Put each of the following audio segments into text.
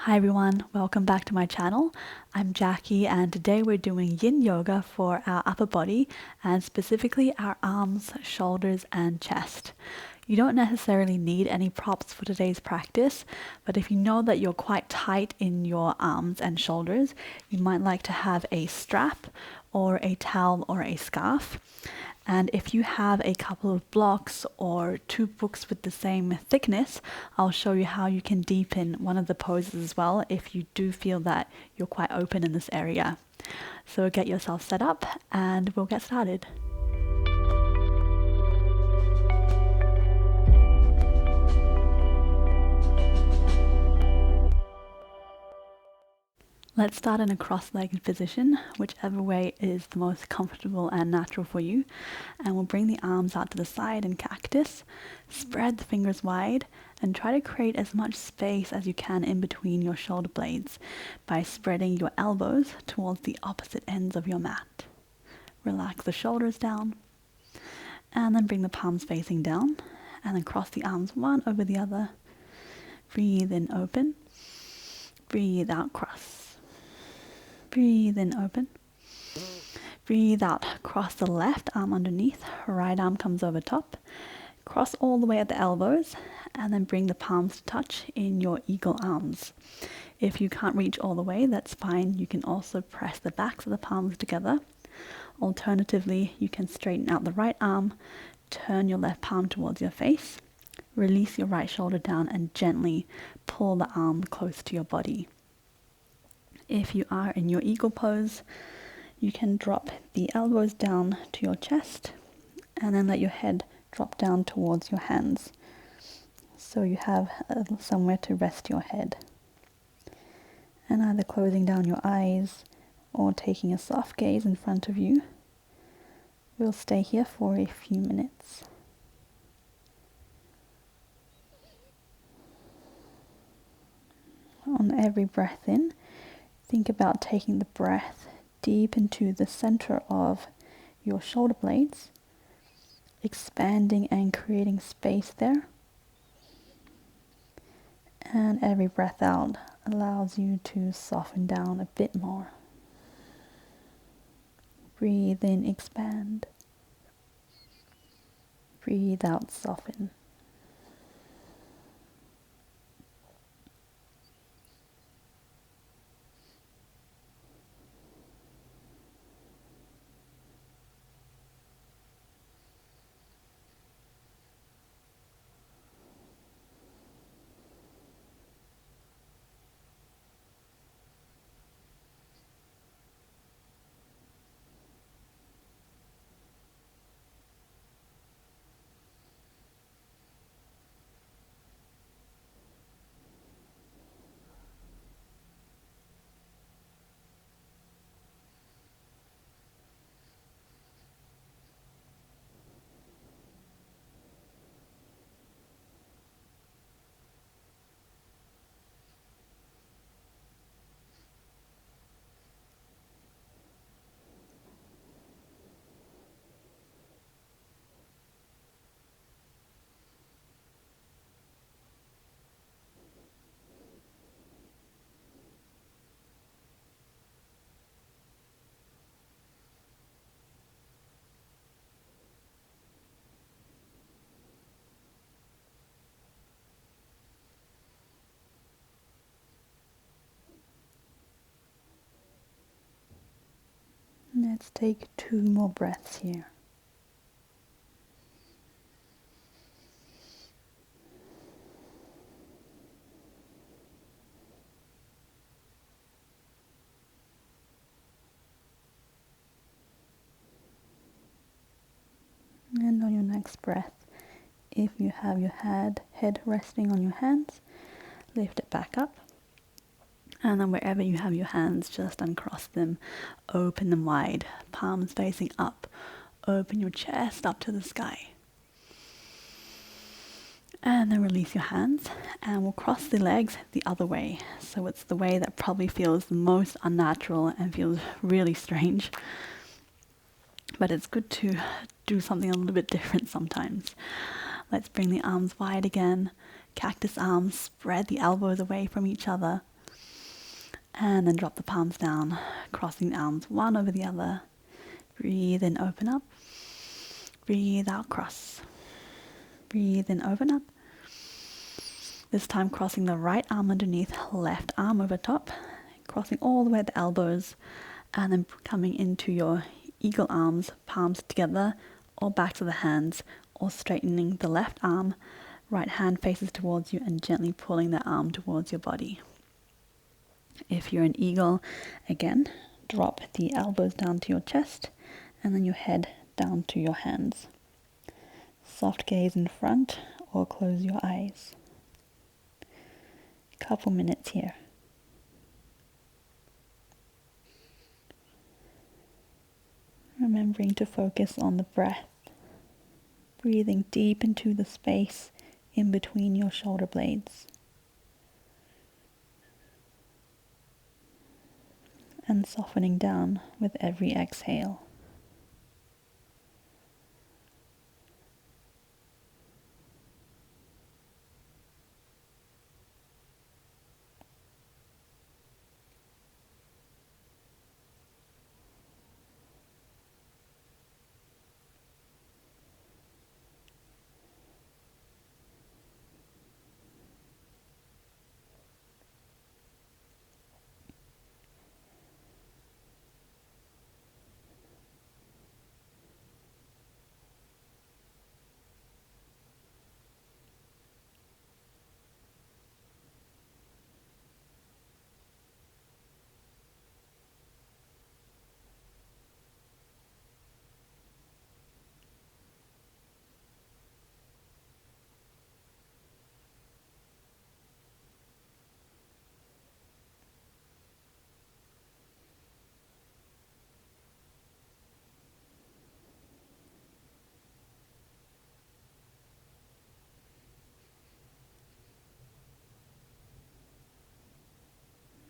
Hi everyone, welcome back to my channel. I'm Jacqui and today we're doing yin yoga for our upper body and specifically our arms, shoulders and chest. You don't necessarily need any props for today's practice, but if you know that you're quite tight in your arms and shoulders, you might like to have a strap or a towel or a scarf. And if you have a couple of blocks or two books with the same thickness, I'll show you how you can deepen one of the poses as well if you do feel that you're quite open in this area. So get yourself set up and we'll get started. Let's start in a cross-legged position, whichever way is the most comfortable and natural for you. And we'll bring the arms out to the side in cactus, spread the fingers wide, and try to create as much space as you can in between your shoulder blades by spreading your elbows towards the opposite ends of your mat. Relax the shoulders down, and then bring the palms facing down, and then cross the arms one over the other. Breathe in, open. Breathe out, cross. Breathe in, open. Breathe out, cross the left arm underneath, right arm comes over top. Cross all the way at the elbows, and then bring the palms to touch in your eagle arms. If you can't reach all the way, that's fine. You can also press the backs of the palms together. Alternatively, you can straighten out the right arm, turn your left palm towards your face, release your right shoulder down, and gently pull the arm close to your body. If you are in your eagle pose, you can drop the elbows down to your chest and then let your head drop down towards your hands. So you have somewhere to rest your head. And either closing down your eyes or taking a soft gaze in front of you. We'll stay here for a few minutes. On every breath in, think about taking the breath deep into the center of your shoulder blades, expanding and creating space there. And every breath out allows you to soften down a bit more. Breathe in, expand. Breathe out, soften. Let's take 2 more breaths here. And on your next breath, if you have your head resting on your hands, lift it back up. And then wherever you have your hands, just uncross them, open them wide, palms facing up. Open your chest up to the sky. And then release your hands, and we'll cross the legs the other way. So it's the way that probably feels the most unnatural and feels really strange. But it's good to do something a little bit different sometimes. Let's bring the arms wide again. Cactus arms, spread the elbows away from each other. And then drop the palms down, crossing the arms one over the other. Breathe in, open up. Breathe out, cross. Breathe in, open up. This time crossing the right arm underneath, left arm over top, crossing all the way at the elbows, and then coming into your eagle arms, palms together, or back to the hands, or straightening the left arm, right hand faces towards you, and gently pulling the arm towards your body. If you're an eagle, again, drop the elbows down to your chest, and then your head down to your hands. Soft gaze in front, or close your eyes. Couple minutes here. Remembering to focus on the breath, breathing deep into the space in between your shoulder blades. And softening down with every exhale.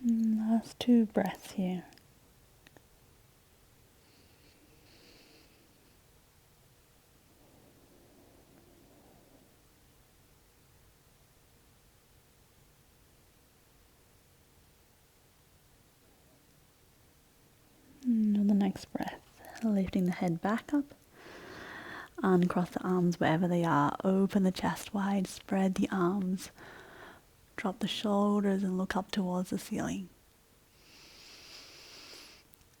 Last 2 breaths here. And on the next breath, lifting the head back up, uncross the arms wherever they are, open the chest wide, spread the arms, drop the shoulders and look up towards the ceiling.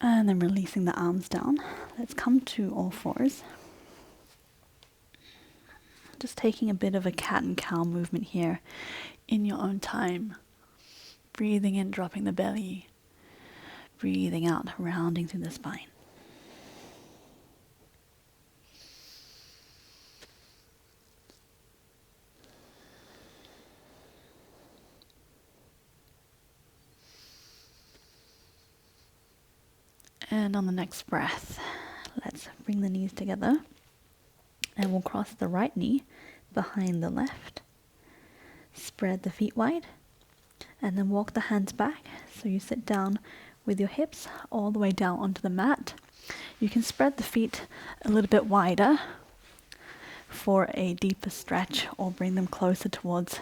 And then releasing the arms down. Let's come to all fours. Just taking a bit of a cat and cow movement here in your own time. Breathing in, dropping the belly. Breathing out, rounding through the spine. And on the next breath, let's bring the knees together. And we'll cross the right knee behind the left. Spread the feet wide. And then walk the hands back. So you sit down with your hips all the way down onto the mat. You can spread the feet a little bit wider for a deeper stretch, or bring them closer towards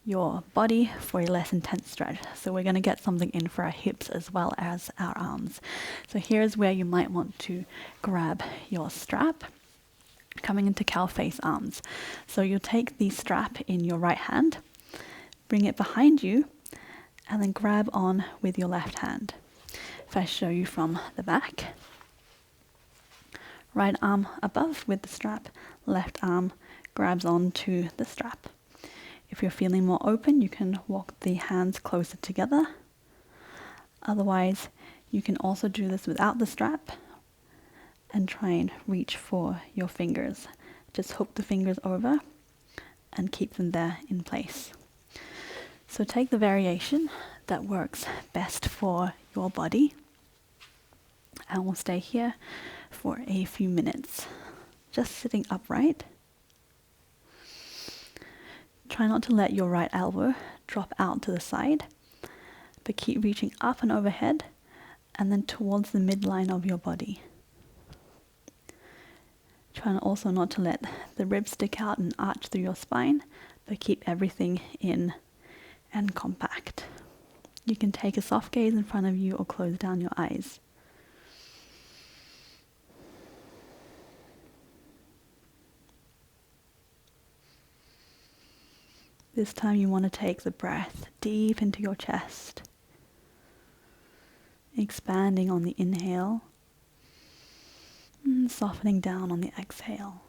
your body for a less intense stretch. So we're going to get something in for our hips as well as our arms. So here's where you might want to grab your strap, coming into cow face arms. So you'll take the strap in your right hand, bring it behind you, and then grab on with your left hand. If I show you from the back, right arm above with the strap, left arm grabs onto the strap. If you're feeling more open, you can walk the hands closer together. Otherwise, you can also do this without the strap and try and reach for your fingers. Just hook the fingers over and keep them there in place. So take the variation that works best for your body, and we'll stay here for a few minutes, just sitting upright. Try not to let your right elbow drop out to the side, but keep reaching up and overhead and then towards the midline of your body. Try also not to let the ribs stick out and arch through your spine, but keep everything in and compact. You can take a soft gaze in front of you or close down your eyes. This time you want to take the breath deep into your chest, expanding on the inhale and softening down on the exhale.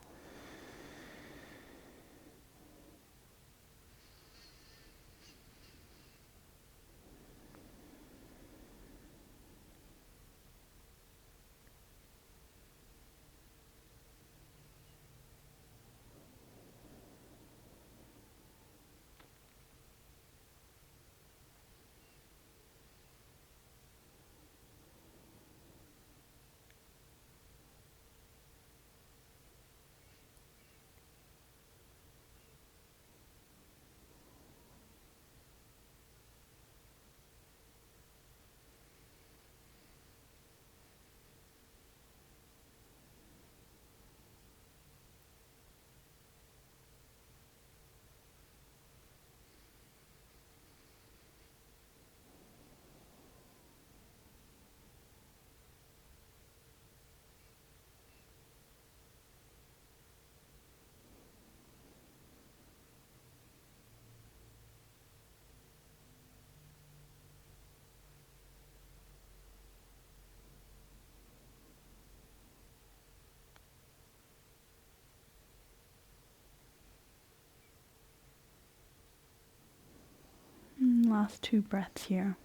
Last 2 breaths here.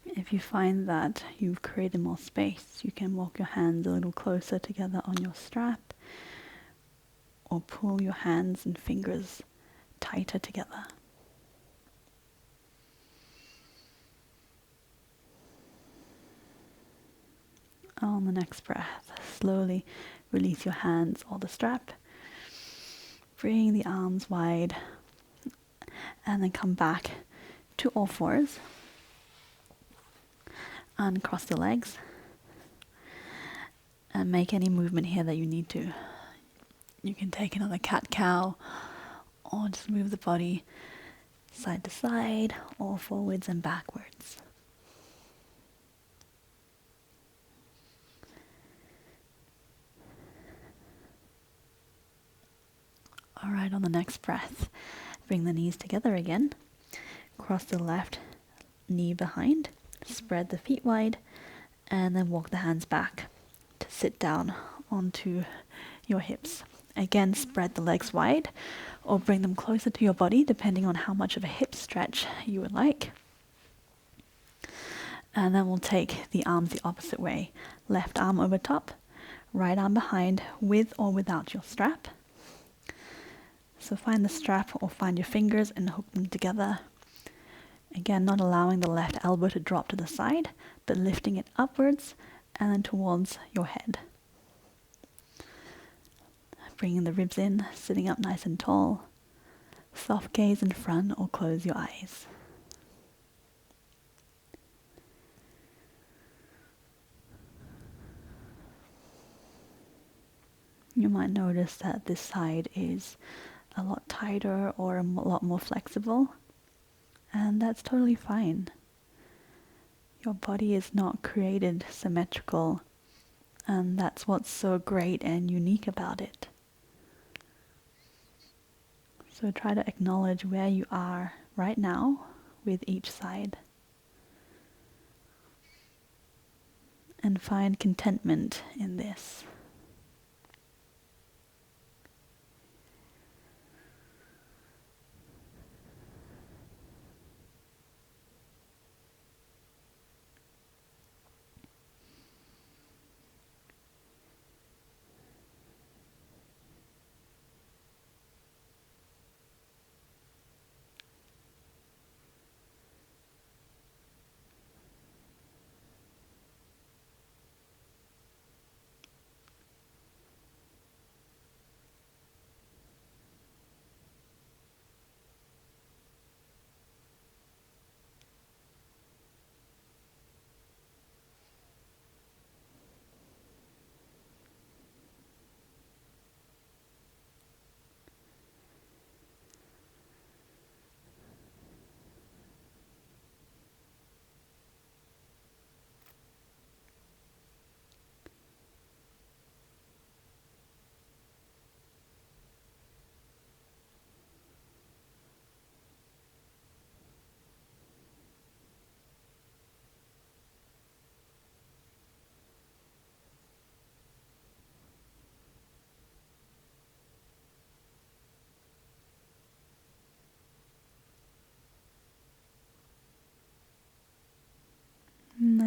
If you find that you've created more space, you can walk your hands a little closer together on your strap or pull your hands and fingers tighter together. On the next breath, slowly release your hands or the strap. Bring the arms wide and then come back to all fours. Uncross the legs and make any movement here that you need to. You can take another cat-cow or just move the body side to side or forwards and backwards. Alright, on the next breath, bring the knees together again. Cross the left knee behind, spread the feet wide, and then walk the hands back to sit down onto your hips. Again, spread the legs wide or bring them closer to your body depending on how much of a hip stretch you would like. And then we'll take the arms the opposite way. Left arm over top, right arm behind with or without your strap. So find the strap or find your fingers and hook them together. Again, not allowing the left elbow to drop to the side, but lifting it upwards and then towards your head. Bringing the ribs in, sitting up nice and tall. Soft gaze in front or close your eyes. You might notice that this side is a lot tighter or a lot more flexible, and that's totally fine. Your body is not created symmetrical, and that's what's so great and unique about it. So try to acknowledge where you are right now with each side. And find contentment in this.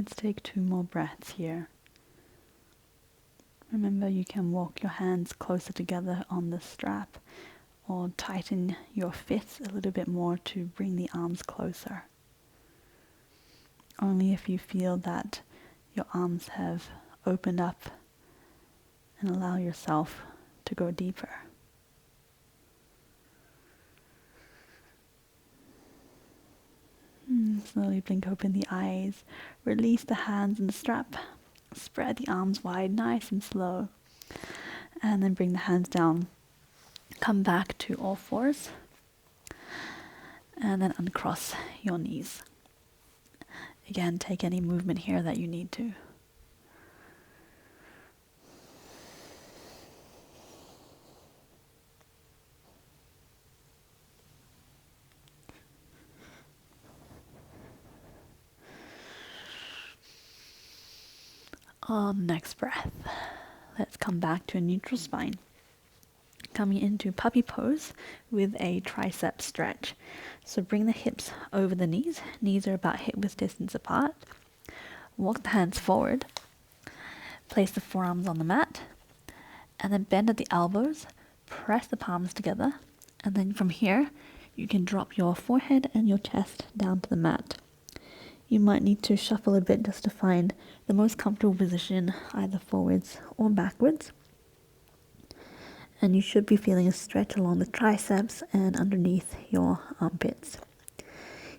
Let's take 2 more breaths here. Remember, you can walk your hands closer together on the strap or tighten your fists a little bit more to bring the arms closer. Only if you feel that your arms have opened up and allow yourself to go deeper. Slowly blink open the eyes, release the hands and the strap, spread the arms wide, nice and slow, and then bring the hands down. Come back to all fours, and then uncross your knees. Again, take any movement here that you need to. On next breath, let's come back to a neutral spine. Coming into puppy pose with a tricep stretch. So bring the hips over the knees. Knees are about hip width distance apart. Walk the hands forward. Place the forearms on the mat. And then bend at the elbows. Press the palms together. And then from here, you can drop your forehead and your chest down to the mat. You might need to shuffle a bit just to find the most comfortable position, either forwards or backwards. And you should be feeling a stretch along the triceps and underneath your armpits.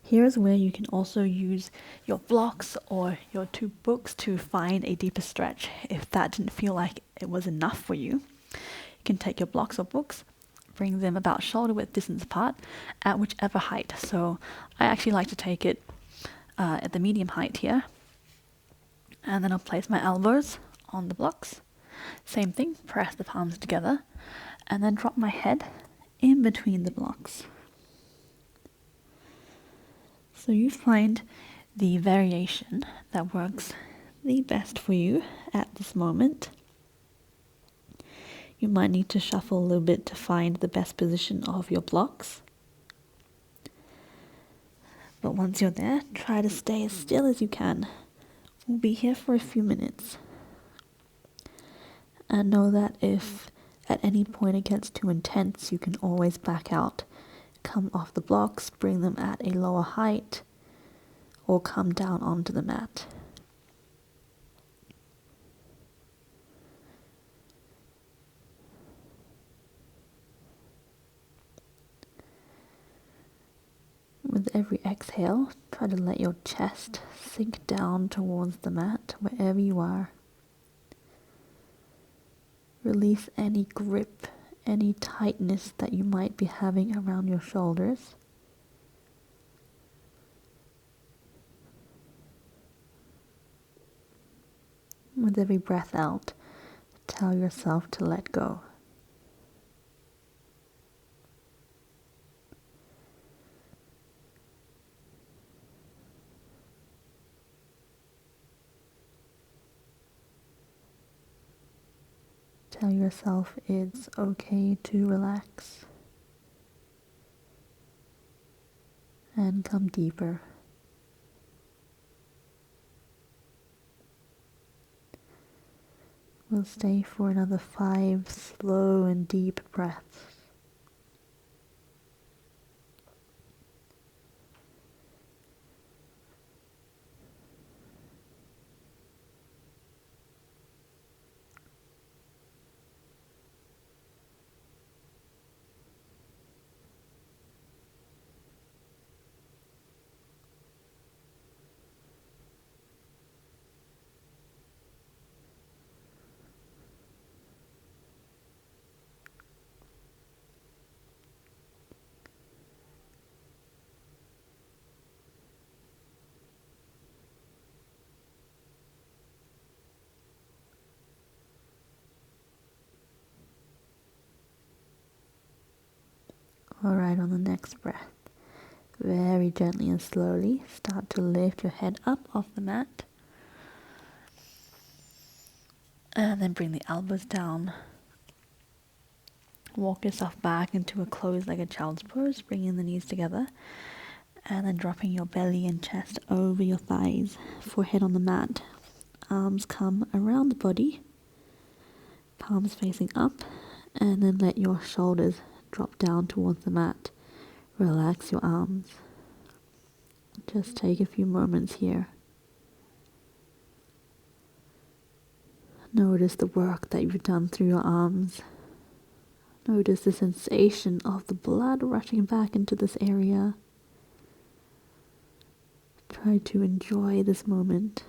Here's where you can also use your blocks or your 2 books to find a deeper stretch. If that didn't feel like it was enough for you, you can take your blocks or books, bring them about shoulder width distance apart at whichever height. So I actually like to take it at the medium height here. And then I'll place my elbows on the blocks. Same thing, press the palms together, and then drop my head in between the blocks. So you find the variation that works the best for you at this moment. You might need to shuffle a little bit to find the best position of your blocks. But once you're there, try to stay as still as you can. We'll be here for a few minutes. And know that if at any point it gets too intense, you can always back out. Come off the blocks, bring them at a lower height, or come down onto the mat. With every exhale, try to let your chest sink down towards the mat, wherever you are. Release any grip, any tightness that you might be having around your shoulders. With every breath out, tell yourself to let go. Tell yourself it's okay to relax and come deeper. We'll stay for another 5 slow and deep breaths. Alright, on the next breath, very gently and slowly start to lift your head up off the mat. And then bring the elbows down. Walk yourself back into a closed-legged child's pose, bringing the knees together. And then dropping your belly and chest over your thighs, forehead on the mat. Arms come around the body, palms facing up, and then let your shoulders drop down towards the mat. Relax your arms. Just take a few moments here. Notice the work that you've done through your arms. Notice the sensation of the blood rushing back into this area. Try to enjoy this moment.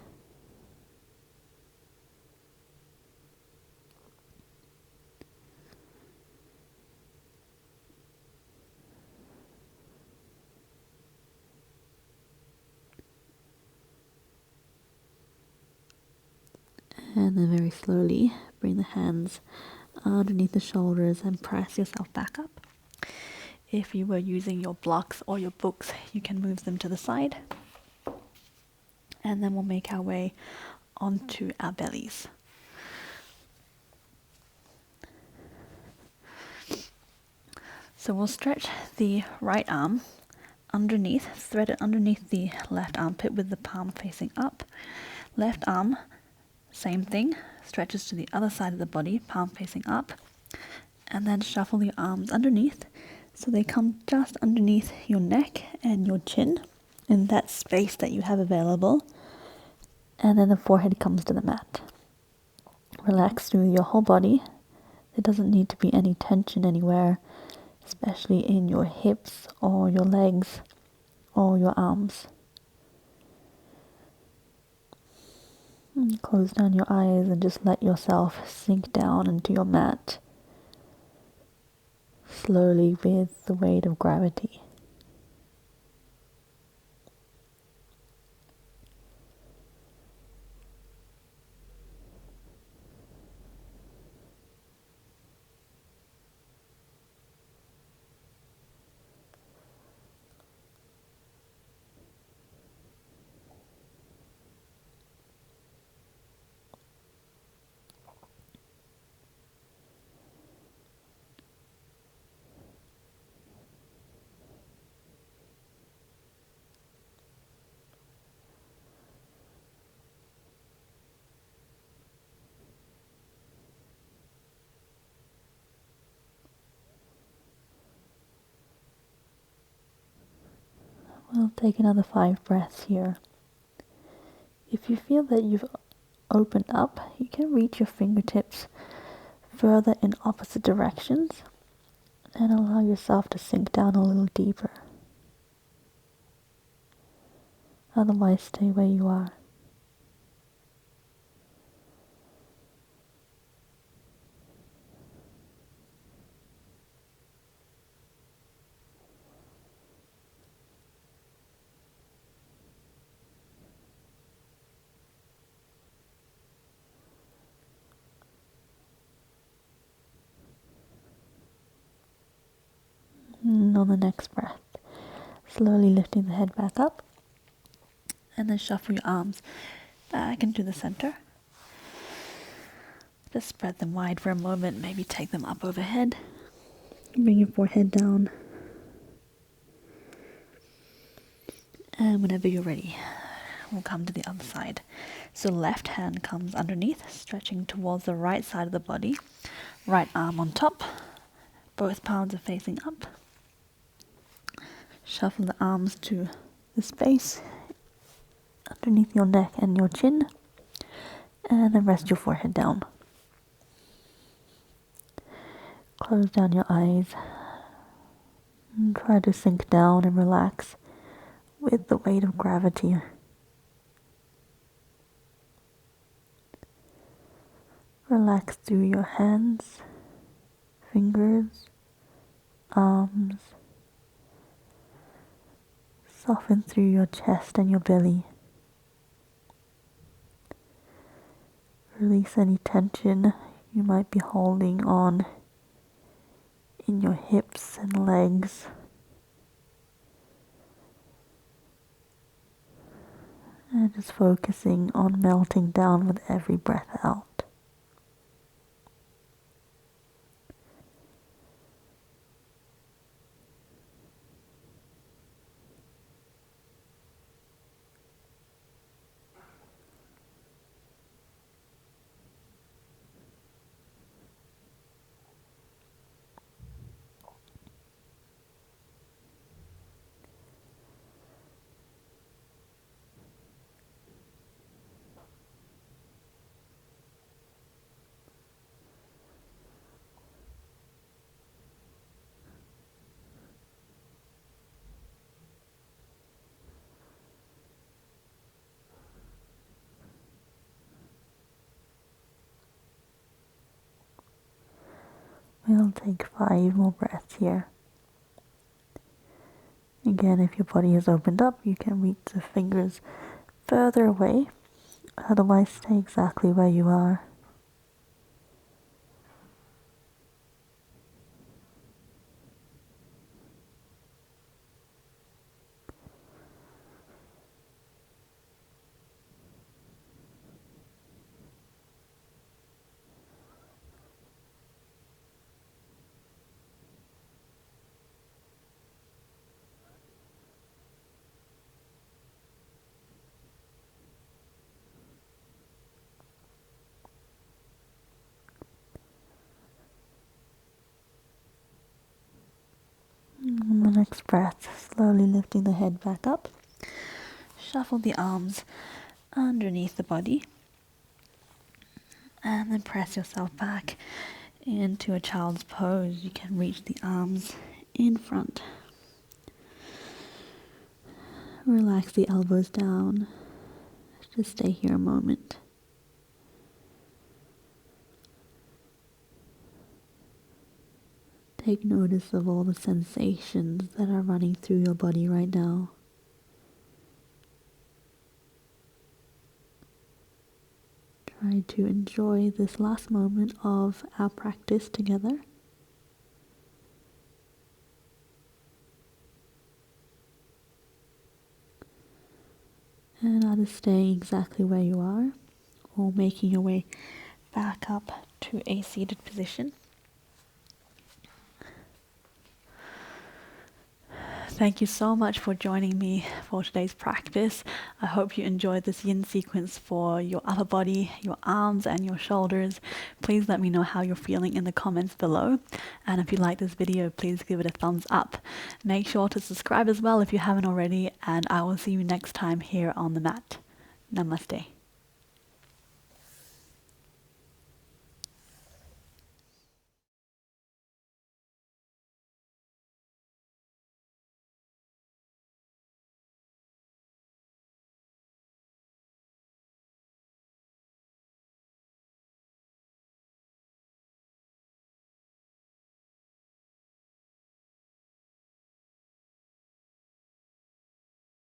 And then very slowly bring the hands underneath the shoulders and press yourself back up. If you were using your blocks or your books, you can move them to the side. And then we'll make our way onto our bellies. So we'll stretch the right arm underneath, thread it underneath the left armpit with the palm facing up. Left arm, same thing, stretches to the other side of the body, palm facing up. And then shuffle your arms underneath so they come just underneath your neck and your chin in that space that you have available. And then the forehead comes to the mat. Relax through your whole body. There doesn't need to be any tension anywhere, especially in your hips or your legs or your arms. And close down your eyes and just let yourself sink down into your mat, slowly with the weight of gravity. We'll take another 5 breaths here. If you feel that you've opened up, you can reach your fingertips further in opposite directions and allow yourself to sink down a little deeper. Otherwise, stay where you are. And on the next breath, slowly lifting the head back up, and then shuffle your arms back into the center. Just spread them wide for a moment, maybe take them up overhead. Bring your forehead down. And whenever you're ready, we'll come to the other side. So left hand comes underneath, stretching towards the right side of the body. Right arm on top. Both palms are facing up. Shuffle the arms to the space underneath your neck and your chin. And then rest your forehead down. Close down your eyes. And try to sink down and relax with the weight of gravity. Relax through your hands, fingers, arms. Soften through your chest and your belly. Release any tension you might be holding on in your hips and legs. And just focusing on melting down with every breath out. We'll take 5 more breaths here. Again, if your body is opened up, you can reach the fingers further away. Otherwise, stay exactly where you are. On the next breath, slowly lifting the head back up. Shuffle the arms underneath the body. And then press yourself back into a child's pose. You can reach the arms in front. Relax the elbows down. Just stay here a moment. Take notice of all the sensations that are running through your body right now. Try to enjoy this last moment of our practice together. And either staying exactly where you are or making your way back up to a seated position. Thank you so much for joining me for today's practice. I hope you enjoyed this yin sequence for your upper body, your arms and your shoulders. Please let me know how you're feeling in the comments below. And if you like this video, please give it a thumbs up. Make sure to subscribe as well if you haven't already, and I will see you next time here on the mat. Namaste.